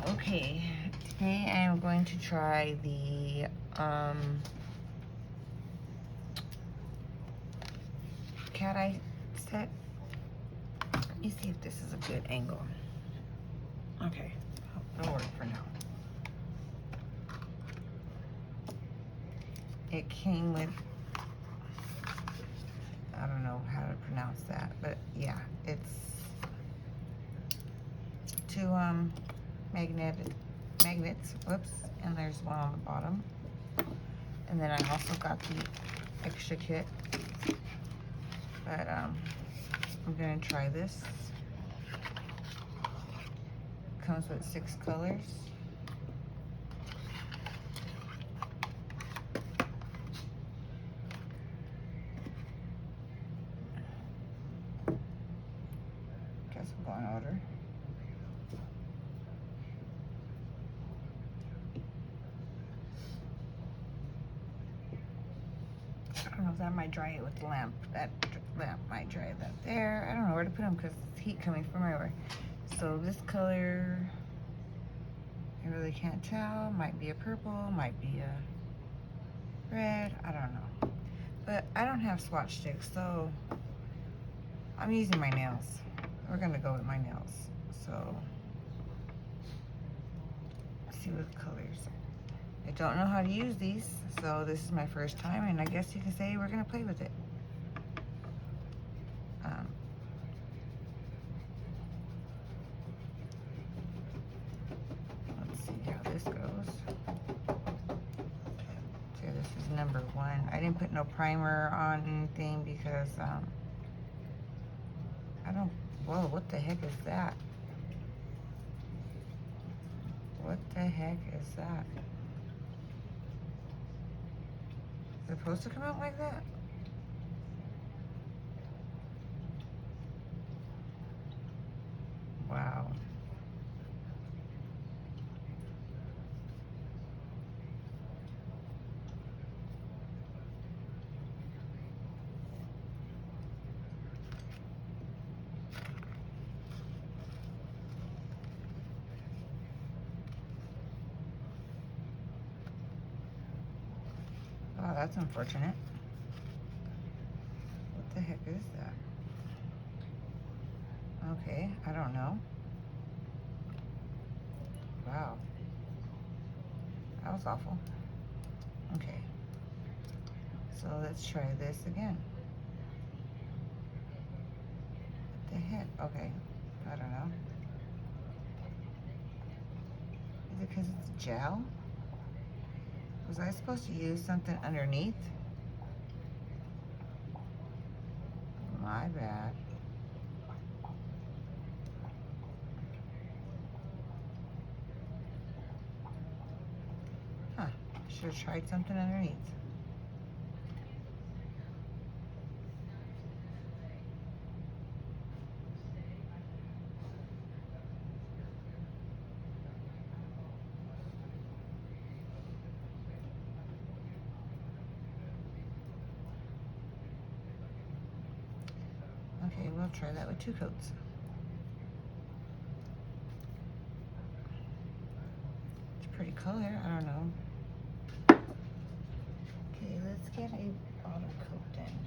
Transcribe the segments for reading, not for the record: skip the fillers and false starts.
Okay, today I am going to try the cat eye set. Let me see if this is a good angle. Okay, it'll work for now. It came with, I don't know how to pronounce that, but yeah, it's two magnets, whoops, and there's one on the bottom. And then I also got the extra kit, but I'm gonna try this. Comes with 6 colors. Guess we'll go in order. I don't know if that might dry it with the lamp. That lamp might dry that there. I don't know where to put them because it's heat coming from everywhere. So this color, I really can't tell. Might be a purple, might be a red. I don't know. But I don't have swatch sticks, so I'm using my nails. We're gonna go with my nails. So let's see what colors. I don't know how to use these, so this is my first time, and I guess you can say we're gonna play with it. Let's see how this goes. Okay, this is number 1. I didn't put no primer on anything because I don't. Whoa, what the heck is that? What the heck is that? Is it supposed to come out like that? Wow. Oh, that's unfortunate. What the heck is that? Okay, I don't know. Wow. That was awful. Okay. So let's try this again. What the heck? Okay. I don't know. Is it because it's gel? Was I supposed to use something underneath? My bad. Huh. Should have tried something underneath. Okay, we'll try that with 2 coats. It's a pretty color. I don't know. Okay, let's get a bottom coat then.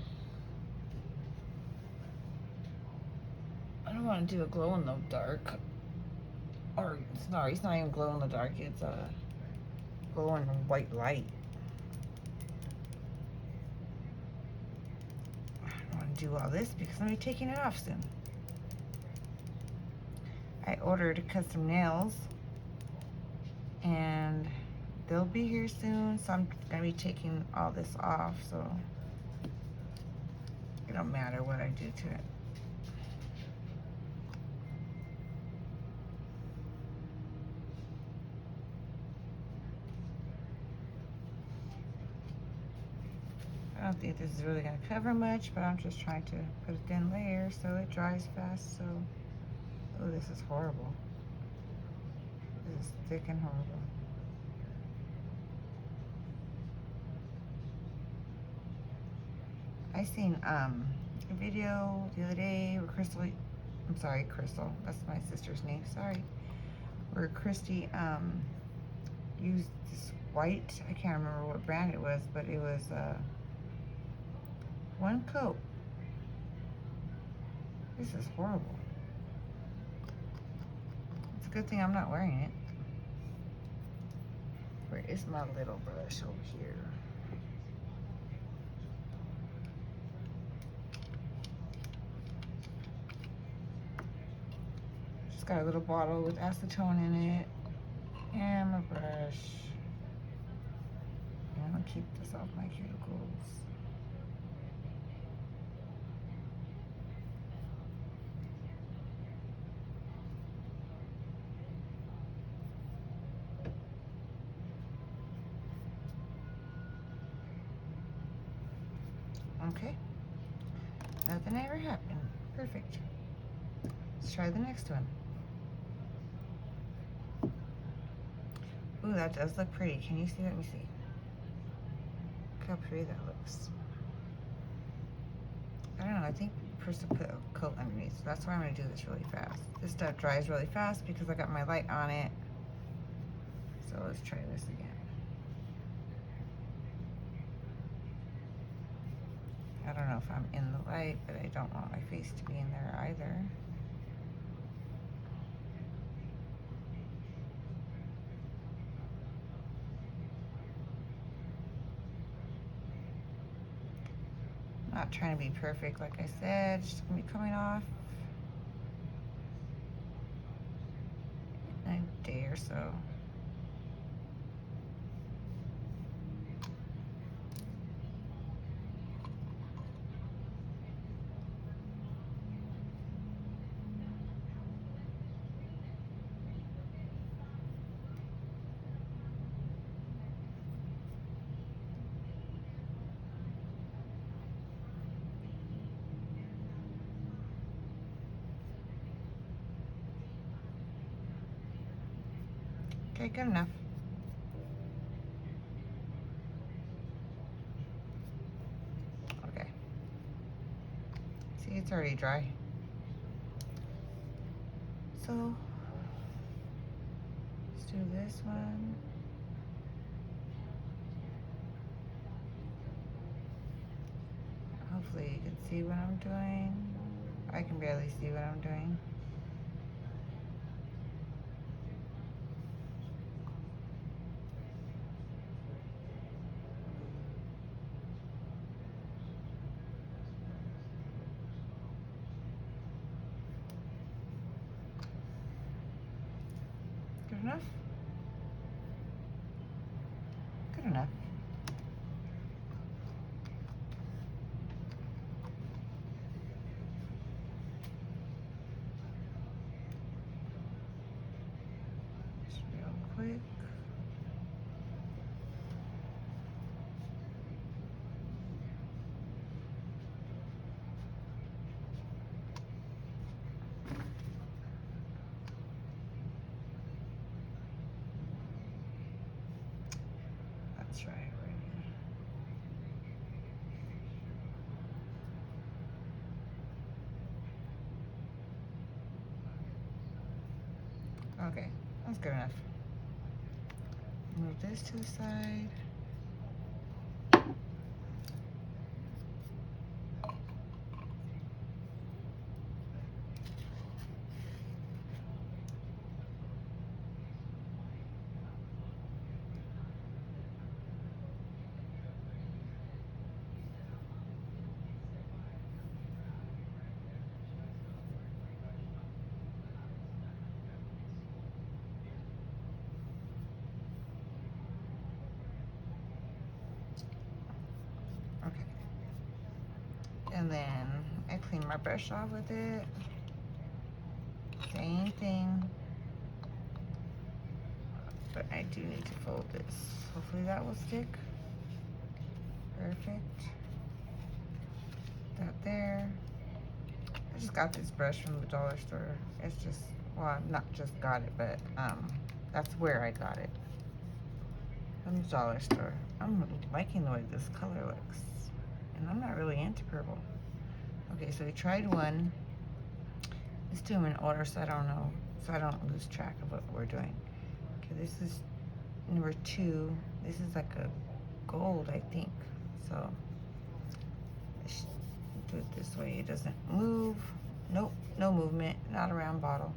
I don't want to do a glow in the dark. Or, sorry, it's not even glow in the dark. It's a glow in white light. I don't want to do all this because I'm going to be taking it off soon. I ordered custom nails and they'll be here soon, so I'm gonna be taking all this off, so it don't matter what I do to it. I don't think this is really gonna cover much, but I'm just trying to put a thin layer so it dries fast. So, oh, this is horrible. This is thick and horrible. I seen a video the other day where Crystal, that's my sister's name, sorry, where Christy used this white, I can't remember what brand it was, but it was one coat. This is horrible. It's a good thing I'm not wearing it. Where is my little brush over here? Just got a little bottle with acetone in it. And my brush. And I'm gonna keep this off my cuticles. Okay. Nothing ever happened. Perfect. Let's try the next one. Ooh, that does look pretty. Can you see? Let me see. Look how pretty that looks. I don't know. I think Krista put a coat underneath. So that's why I'm going to do this really fast. This stuff dries really fast because I got my light on it. So let's try this again. I don't know if I'm in the light, but I don't want my face to be in there either. Not trying to be perfect, like I said. It's just gonna be coming off in a day or so. Okay, good enough. Okay. See, it's already dry. So, let's do this one. Hopefully you can see what I'm doing. I can barely see what I'm doing. Good enough? Good enough. Just real quick. That's right. Okay, that's good enough. Move this to the side. Okay. And then I clean my brush off with it. Same thing. But I do need to fold this. Hopefully that will stick. Perfect. That there. I just got this brush from the dollar store. It's just, well, I've not just got it, but that's where I got it. From the dollar store. I'm liking the way this color looks. And I'm not really into purple. Okay, so we tried one. Let's do them in order so I don't know so I don't lose track of what we're doing. Okay, this is number 2. This is like a gold, I think. So let's do it this way. It doesn't move. Nope, no movement. Not a round bottle.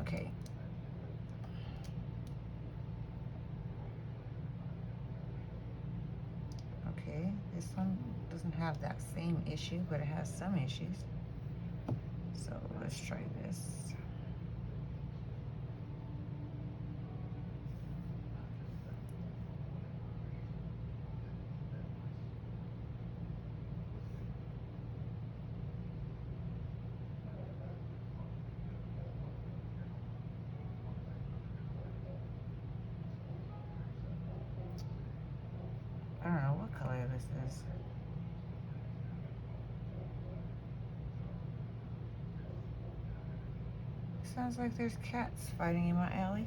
Okay. Okay, this one doesn't have that same issue, but it has some issues. So let's try this. I don't know what color this is. Sounds like there's cats fighting in my alley.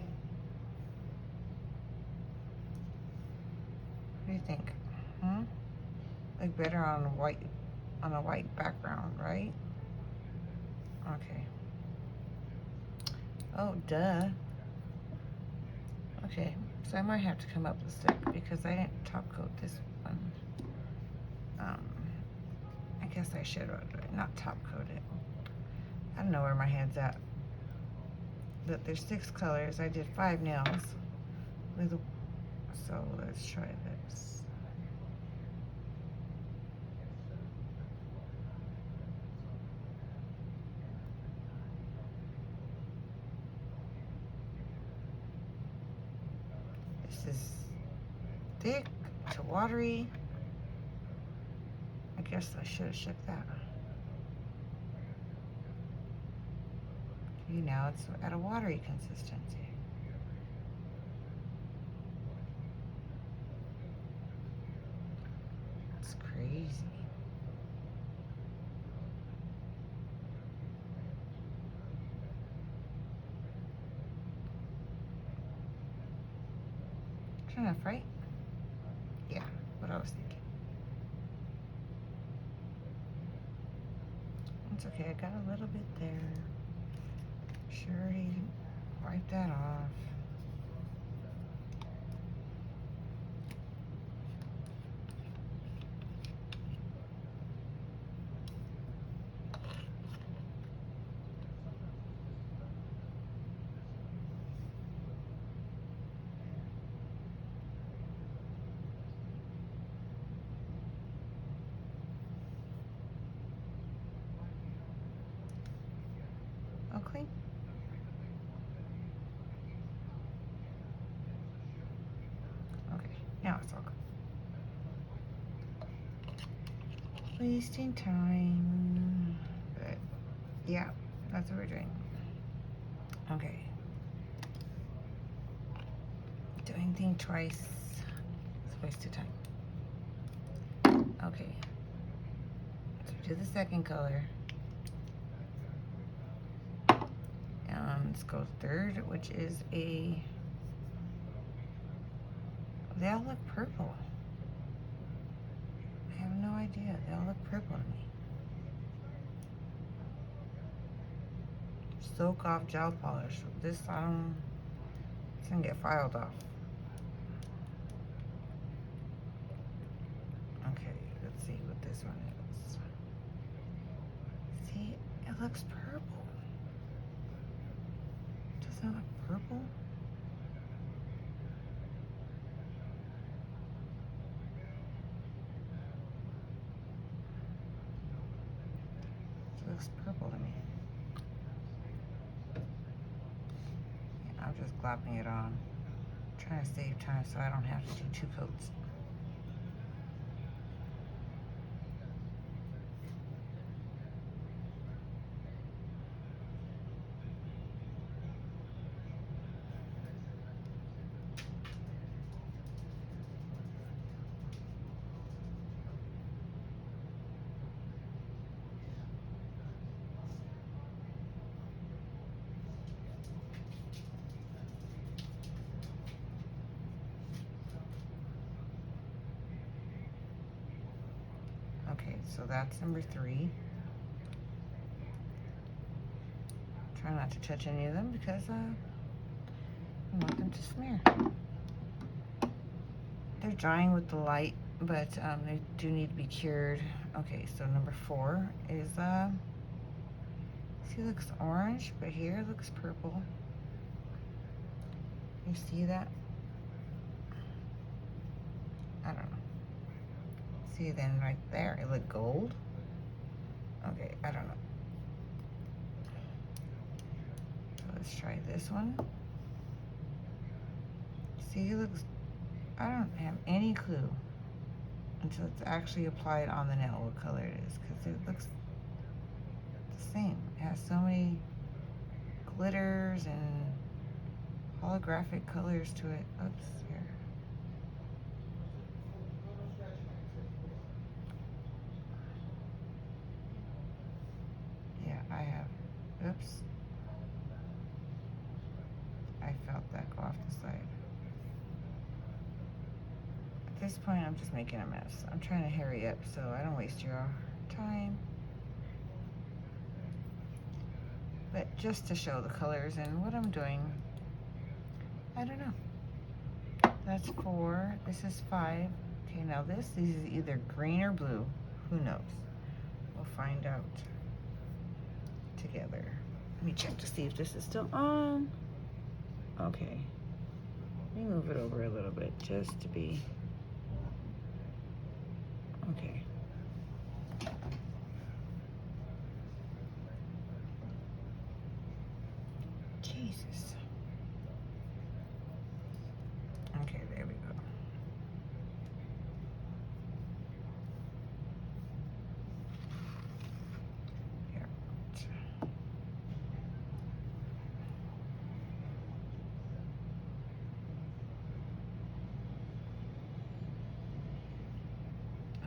What do you think? Look better on a white background, right? Okay. Oh, duh. Okay, so I might have to come up with a stick because I didn't top coat this one. I guess I should not top coat it. I don't know where my head's at. But there's 6 colors. I did 5 nails with. So let's try this. This is thick to watery. I guess I should have shook that. Okay, now it's at a watery consistency. It's crazy. Good enough, right? Yeah, what I was thinking. It's okay, I got a little bit there. Sure, wipe that off. All clean? Okay, now it's all clean. Wasting time. But yeah, that's what we're doing. Okay. Do anything twice. It's a waste of time. Okay. So do the second color. Let's go third, which is they all look purple. I have no idea. They all look purple to me. Soak off gel polish. This, it's gonna get filed off. Okay, let's see what this one is. See, it looks purple. Doesn't it look purple? It looks purple to me. Yeah, I'm just glopping it on. I'm trying to save time so I don't have to do 2 coats. Okay, so that's number 3. Try not to touch any of them because I want them to smear. They're drying with the light, but they do need to be cured. Okay, so number 4 is, see, it looks orange, but here it looks purple. You see that? I don't know. See, then right there, it looked gold. Okay, I don't know. So let's try this one. See, it looks, I don't have any clue until it's actually applied on the nail what color it is, because it looks the same. It has so many glitters and holographic colors to it. Oops, here. Yeah, I have. Oops. I felt that go off the side. At this point, I'm just making a mess. I'm trying to hurry up so I don't waste your time. But just to show the colors and what I'm doing, I don't know. That's 4. This is 5. Okay, now this is either green or blue. Who knows? We'll find out together. Let me check to see if this is still on. Okay. Let me move it over a little bit just to be... Okay. Jesus. Okay, there we go. Here.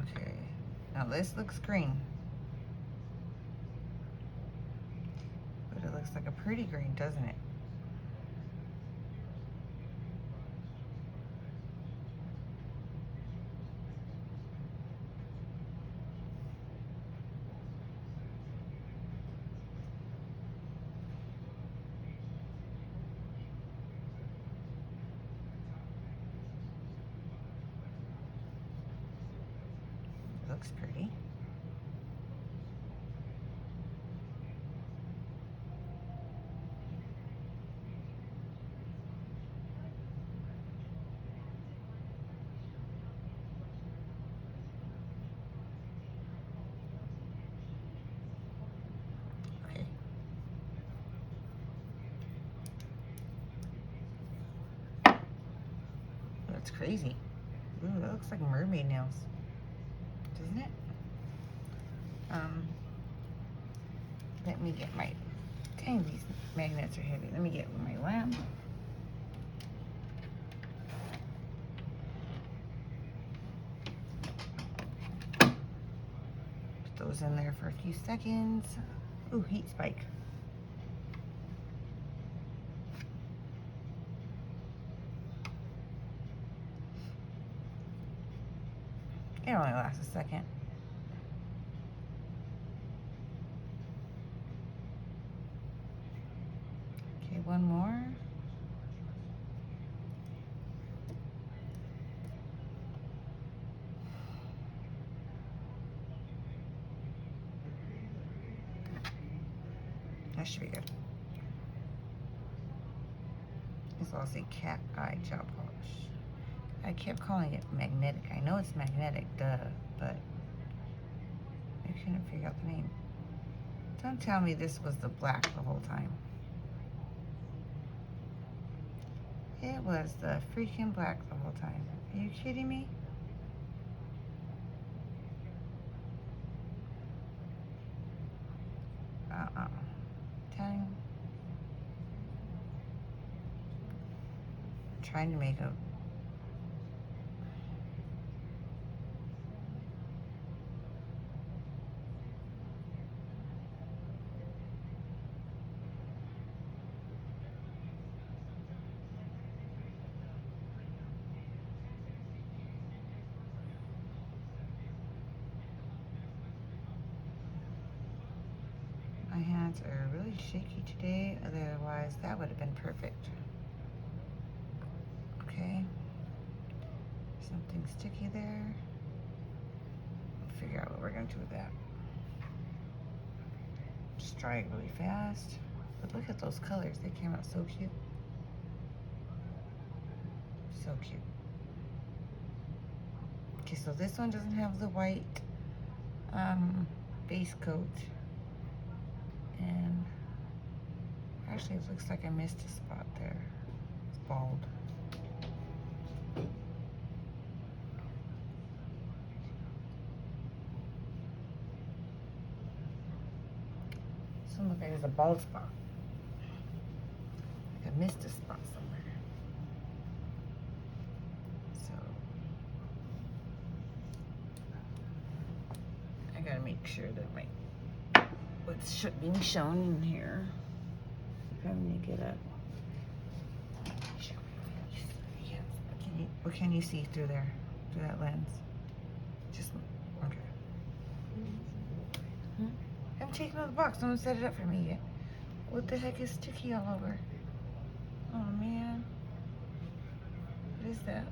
Okay. Now this looks green. But it looks like a pretty green, doesn't it? Looks pretty. Okay. That's crazy. Ooh, that looks like mermaid nails, doesn't it? Let me get my, dang, these magnets are heavy. Let me get my lamp. Put those in there for a few seconds. Ooh, heat spike. It only lasts a second. Okay, one more. That should be good. It's also cat eye gel polish. I kept calling it magnetic. I know it's magnetic, duh, but I couldn't figure out the name. Don't tell me this was the black the whole time. It was the freaking black the whole time. Are you kidding me? Dang. Trying to make a... My hands are really really shaky today, otherwise that would have been perfect. Okay. Something sticky there. We'll figure out what we're gonna do with that. Just dry it really fast. But look at those colors, they came out so cute. So cute. Okay, so this one doesn't have the white base coat. And actually it looks like I missed a spot there. It's bald. This one looks like there's a bald spot. Like I missed a spot somewhere. So I gotta make sure that my what's being shown in here. If I'm gonna get up. What can you see through there? Through that lens? Just okay. I'm taking out the box. No one set it up for me yet. What the heck is sticky all over? Oh man. What is that?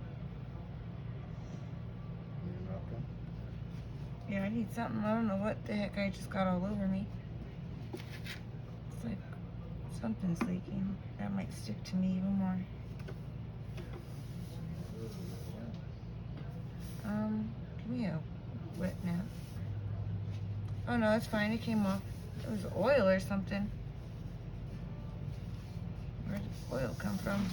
Yeah, I need something. I don't know what the heck I just got all over me. It's like something's leaking. That might stick to me even more. Give me a wet nap. Oh no, it's fine. It came off. It was oil or something. Where did oil come from?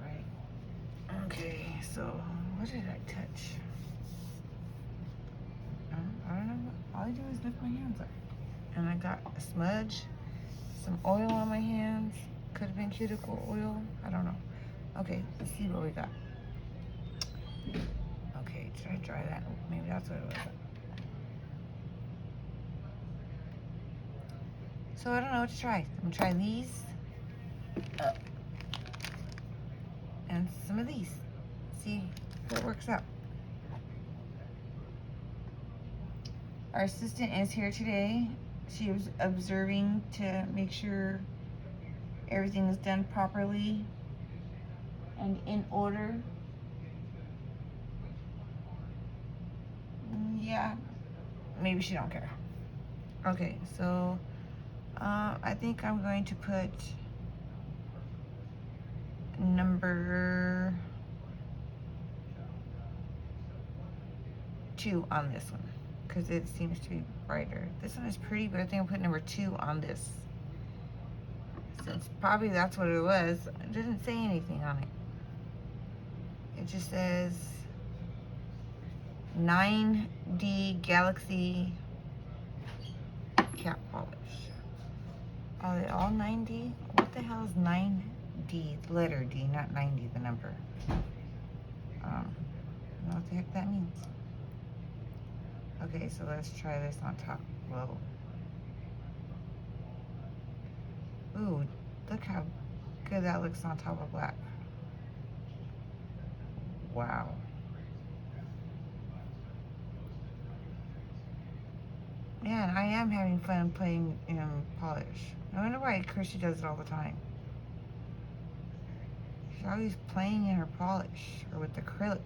Right. Okay, so what did I touch? I don't know. All I do is lift my hands up. And I got a smudge, some oil on my hands. Could have been cuticle oil. I don't know. Okay, let's see what we got. Okay, should I dry that? Maybe that's what it was. So I don't know what to try. I'm gonna try these. And some of these. See if it works out. Our assistant is here today. She was observing to make sure everything is done properly and in order. Yeah, maybe she don't care. Okay, so I think I'm going to put number 2 on this one because it seems to be brighter. This one is pretty, but I think I'll put number 2 on this. Since probably that's what it was. It doesn't say anything on it. It just says 9D Galaxy cap polish. Are they all 9D? What the hell is 9D? The letter D, not 90, the number. I don't know what the heck that means. Okay, so let's try this on top. Whoa. Ooh, look how good that looks on top of black. Wow. Man, I am having fun playing polish. I wonder why Kirsty does it all the time. She's always playing in her polish or with acrylics.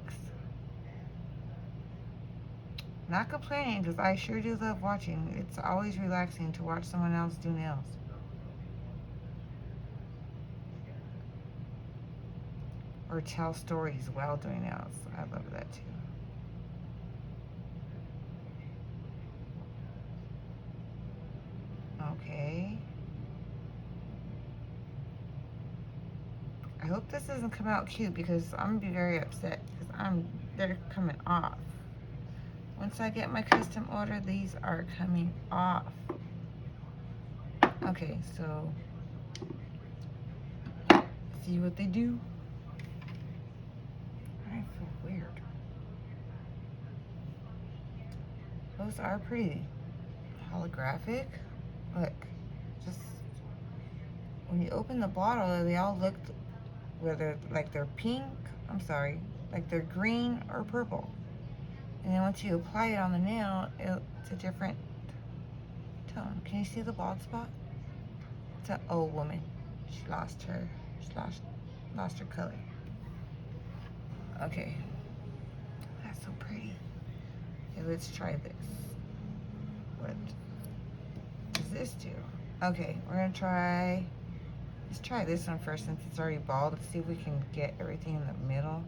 Not complaining because I sure do love watching. It's always relaxing to watch someone else do nails. Or tell stories while doing nails. I love that too. Okay. I hope this doesn't come out cute because I'm gonna be very upset because they're coming off. Once I get my custom order, these are coming off. Okay, so see what they do. I feel weird. Those are pretty. Holographic. Look, just when you open the bottle, they all look whether like they're pink. I'm sorry, Like they're green or purple. And then once you apply it on the nail, it's a different tone. Can you see the bald spot? It's an old woman. She lost her color. Okay. That's so pretty. Okay, let's try this. What does this do? Okay, we're gonna try, let's try this one first since it's already bald. Let's see if we can get everything in the middle.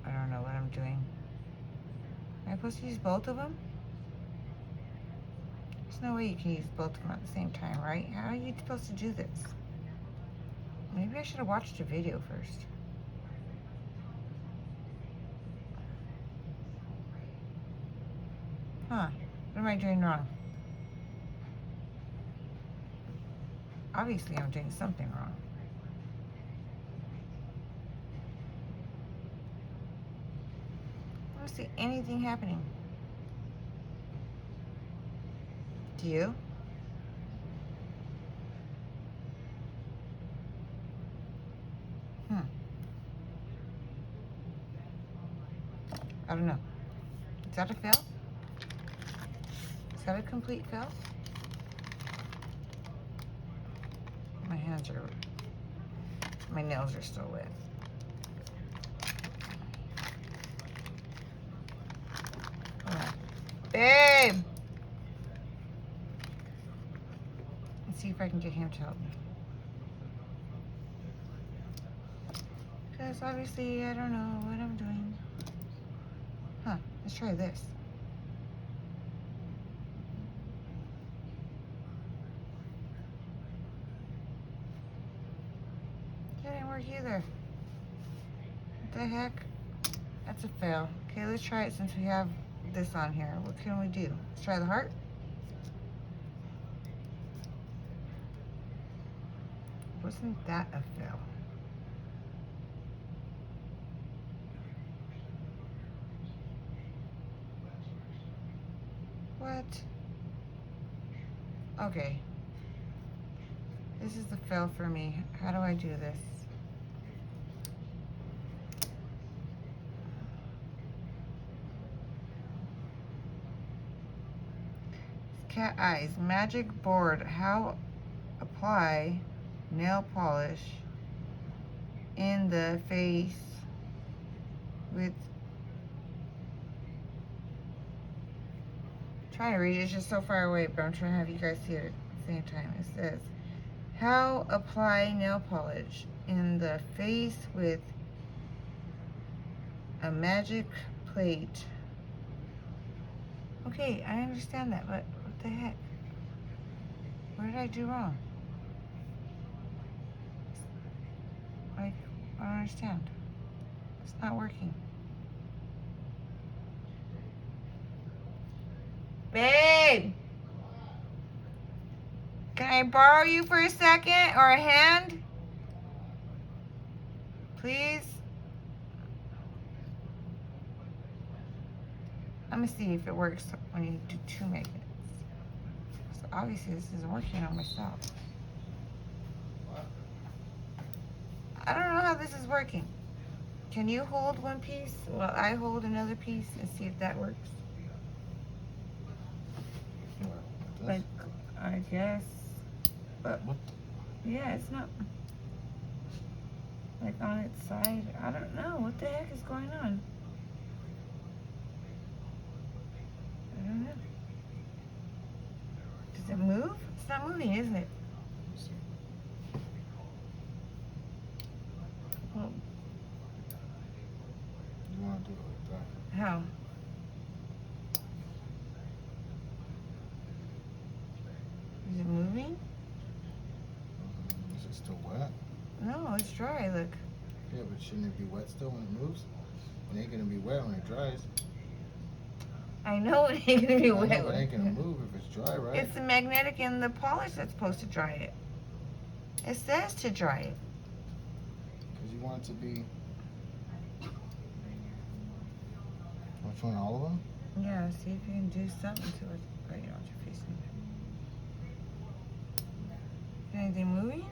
I don't know what I'm doing. Am I supposed to use both of them? There's no way you can use both of them at the same time, right? How are you supposed to do this? Maybe I should have watched a video first. Huh, what am I doing wrong? Obviously I'm doing something wrong. I don't see anything happening. Do you? I don't know. Is that a fail? Is that a complete fail? My nails are still wet. Hold on. Babe! Let's see if I can get him to help me. Because obviously I don't know what I'm doing. Huh, let's try this. That didn't work either. What the heck? That's a fail. Okay, let's try it since we have this on here. What can we do? Let's try the heart. Wasn't that a fail? What? Okay. This is the fail for me. How do I do this? Cat eyes. Magic board. How apply nail polish in the face with, trying to read it, it's just so far away, but I'm trying to have you guys see it at the same time. It says, how apply nail polish in the face with a magic plate. Okay, I understand that, but what the heck? What did I do wrong? Like, I don't understand. It's not working. Babe! Can I borrow you for a second or a hand? Please? Let me see if it works when you do 2 magnets. So obviously this isn't working on myself. I don't know how this is working. Can you hold one piece while I hold another piece and see if that works? Like, I guess. But yeah, it's not like on its side. I don't know. What the heck is going on? I don't know. Does it move? It's not moving, isn't it? Well, you want to do it like that? how? Is it moving? Is it still wet? No, it's dry. Look. Yeah, but shouldn't it be wet still when it moves? It ain't gonna be wet when it dries. I know it ain't gonna be wet. I know, but it ain't gonna move if it's dry, right? It's the magnetic in the polish that's supposed to dry it. It says to dry it. Because you want it to be... Which one, all of them? Yeah, see if you can do something to it. Oh, you don't want your face in there. Anything moving?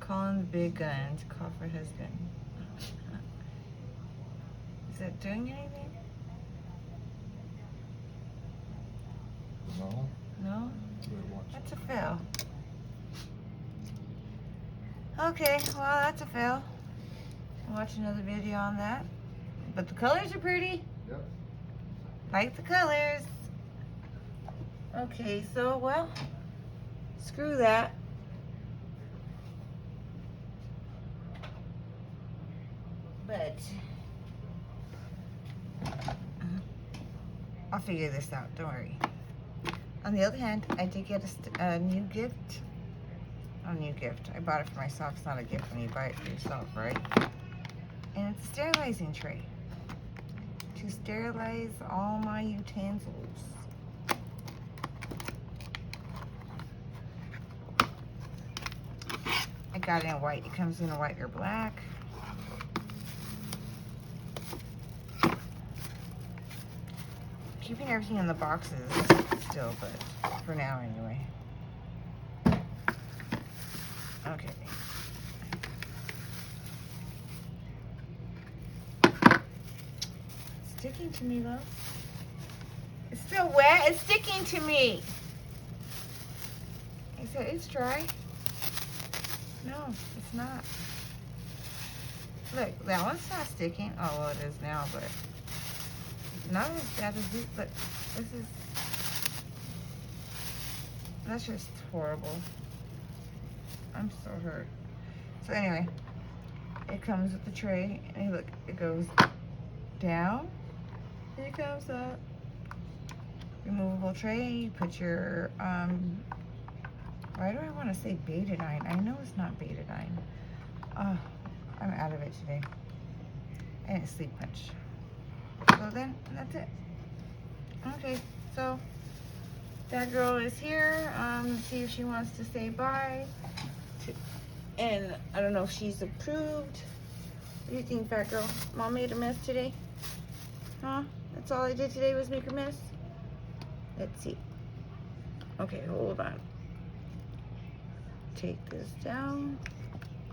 Calling the big guns. Call for husband. Is that doing anything? No. No? Wait, watch. That's a fail. Okay, well that's a fail. I'll watch another video on that. But the colors are pretty. Yep. Like the colors. Okay, so well, screw that. But I'll figure this out, don't worry. On the other hand, I did get a new gift. A new gift. I bought it for myself. It's not a gift when you buy it for yourself, right? And it's a sterilizing tray to sterilize all my utensils. I got it in white. It comes in a white or black. Keeping everything in the boxes still, but for now anyway. Okay. It's sticking to me though. It's still wet. It's sticking to me. I said it's dry. No, it's not. Look, that one's not sticking. Oh, well, it is now, but not as bad as this. But this is. That's just horrible. I'm so hurt. So anyway, it comes with the tray, and look, it goes down, and it comes up. Removable tray. You put your why do I want to say betadine? I know it's not betadine. Oh, I'm out of it today. I didn't sleep much. So then, that's it. Okay, so that girl is here. See if she wants to say bye. And I don't know if she's approved. What do you think, fat girl? Mom made a mess today? Huh? That's all I did today was make a mess? Let's see. Okay, hold on. Take this down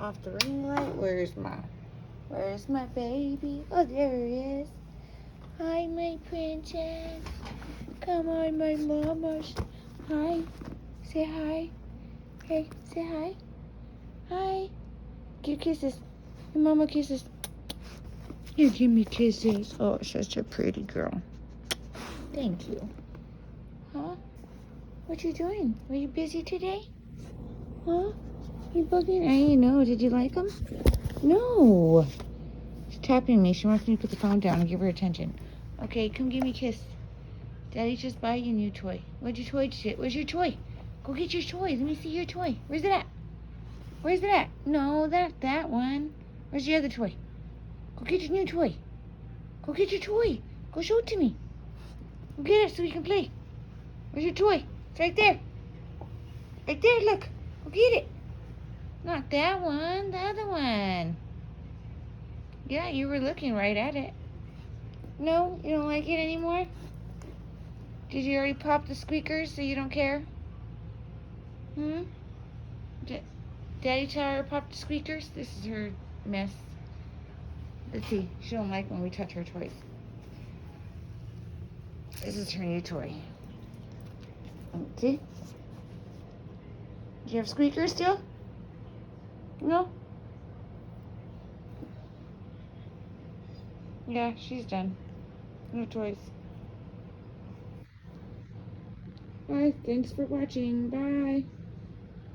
off the ring light. Where's my baby? Oh, there he is. Hi, my princess. Come on, my mamas. Hi. Say hi. Hey, say hi. Hi. Give kisses. Your mama kisses. You give me kisses. Oh, such a pretty girl. Thank you. Huh? What you doing? Were you busy today? Huh? You bugging? I know. Did you like them? No. She's tapping me. She wants me to put the phone down and give her attention. Okay, come give me a kiss. Daddy just bought you a new toy. What'd your toy do? Where's your toy? Go get your toy. Let me see your toy. Where's it at? Where's it at? No, that one. Where's your other toy? Go get your new toy. Go get your toy. Go show it to me. Go get it so we can play. Where's your toy? It's right there. Right there, look. Go get it. Not that one, the other one. Yeah, you were looking right at it. No, you don't like it anymore? Did you already pop the squeakers so you don't care? Daddy tell her to pop the squeakers? This is her mess. Let's see. She don't like when we touch her toys. This is her new toy. See? Do you have squeakers still? No? Yeah, she's done. No toys. Alright, thanks for watching. Bye.